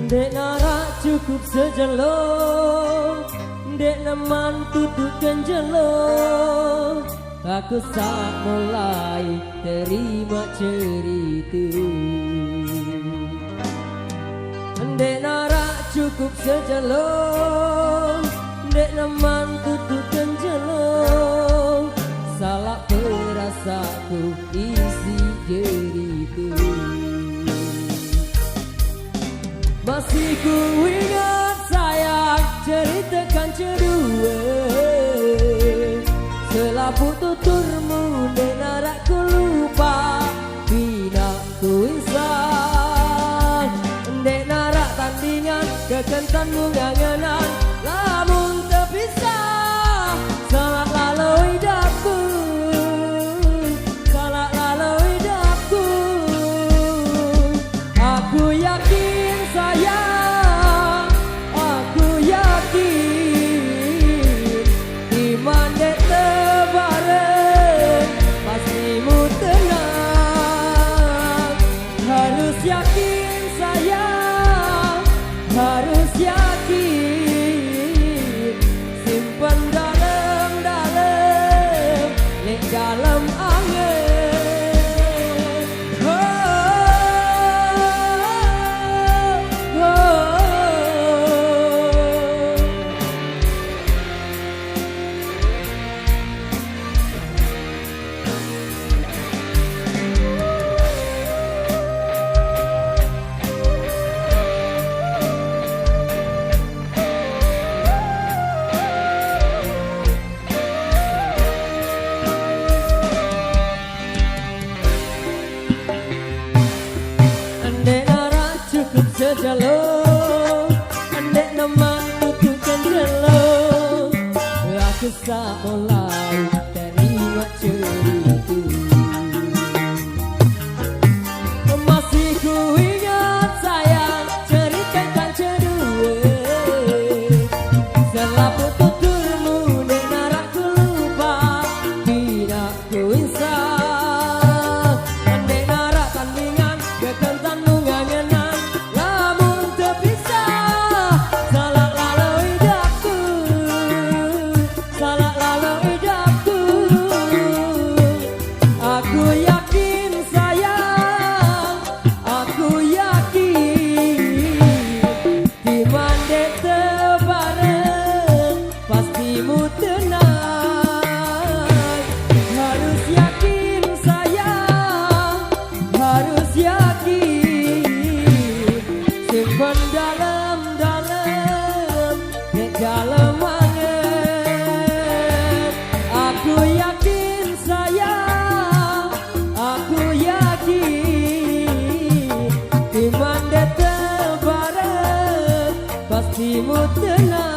Dek narak cukup sejelok, dek neman tutupkan jelok. Aku sak mulai terima cerita. Dek narak cukup sejelok, dek neman tutupkan jelok. Salah perasaku isi cerita. Masih ku ingat sayang ceritakan cedua. Selaput tuturmu dek narak ku lupa, bina ku insan. Dek narak tandingan kekentanmu ngangenan, lamun terpisah salah lalu hidupku, salah lalu hidupku. Aku yakin sayang, aku yakin iman dek tebareng pastimu tenang. Harus yakin sayang, harus yakin, simpan dalam-dalam, lek dalam angin. Sejaluk, andek neman tutupkan jeluk. Aku sak mulai terima cerita. Masih ku ingat sayang ceritakan cedua. Selaput tuturmu dek narak ku lupa, bina ku insan. Andek narak tandingan kekentanmu ngangenan, pastimu tenang. Harus yakin sayang, harus yakin, simpan dalam-dalam, dek dalam angan. Aku yakin sayang, aku yakin, iman dek tebareng pastimu tenang.